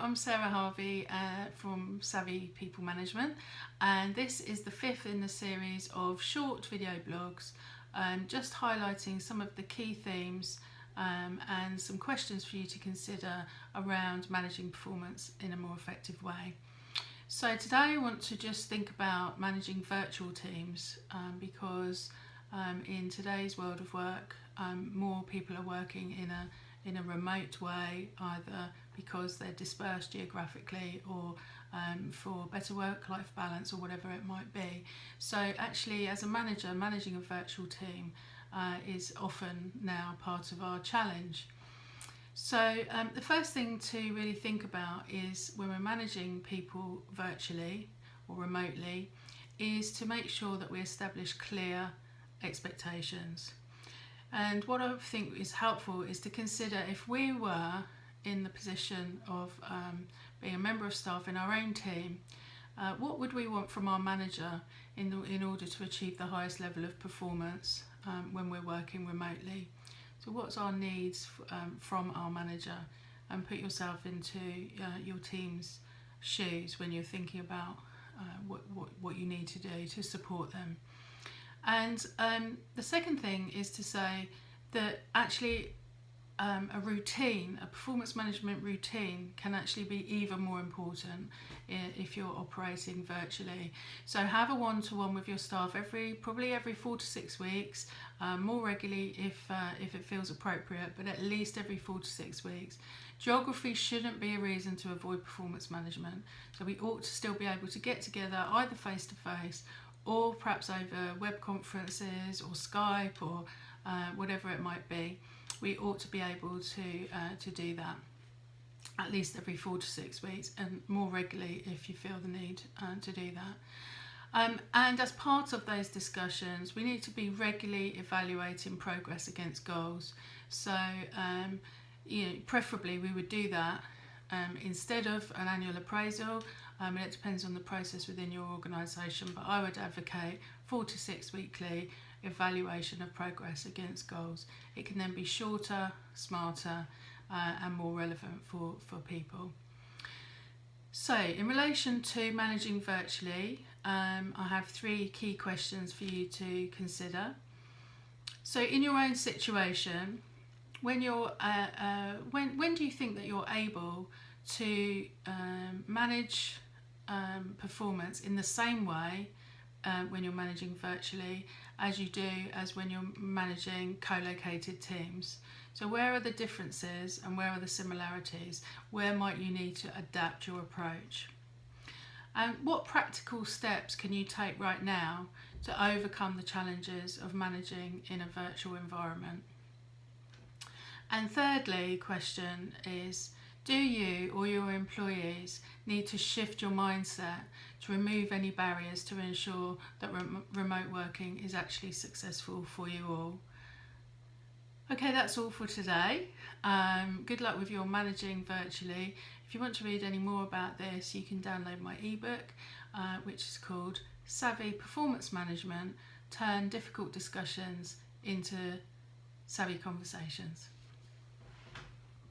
I'm Sarah Harvey from Savvy People Management, and this is the fifth in the series of short video blogs just highlighting some of the key themes and some questions for you to consider around managing performance in a more effective way. So today I want to just think about managing virtual teams because in today's world of work more people are working in a remote way, either because they're dispersed geographically or for better work-life balance or whatever it might be. So actually, as a manager, managing a virtual team is often now part of our challenge. So the first thing to really think about is when we're managing people virtually or remotely is to make sure that we establish clear expectations. And what I think is helpful is to consider if we were in the position of being a member of staff in our own team, what would we want from our manager in order to achieve the highest level of performance when we're working remotely? So what's our needs from our manager? And put yourself into your team's shoes when you're thinking about what you need to do to support them. And the second thing is to say that actually a routine, a performance management routine, can actually be even more important if you're operating virtually. So have a one-to-one with your staff probably every 4 to 6 weeks, more regularly if it feels appropriate, but at least every 4 to 6 weeks. Geography shouldn't be a reason to avoid performance management. So we ought to still be able to get together either face-to-face or perhaps over web conferences or Skype or whatever it might be. We ought to be able to do that at least every 4 to 6 weeks, and more regularly if you feel the need to do that. And as part of those discussions, we need to be regularly evaluating progress against goals. So preferably we would do that instead of an annual appraisal. And it depends on the process within your organisation, but I would advocate 4 to 6 weekly evaluation of progress against goals. It can then be shorter, smarter and more relevant for people. So in relation to managing virtually, I have 3 key questions for you to consider. So in your own situation, when do you think that you're able to manage performance in the same way when you're managing virtually as you do as when you're managing co-located teams? So where are the differences and where are the similarities? Where might you need to adapt your approach? And what practical steps can you take right now to overcome the challenges of managing in a virtual environment? And thirdly, question is, do you or your employees need to shift your mindset to remove any barriers to ensure that remote working is actually successful for you all? Okay, that's all for today. Good luck with your managing virtually. If you want to read any more about this, you can download my ebook, which is called Savvy Performance Management: Turn Difficult Discussions into Savvy Conversations.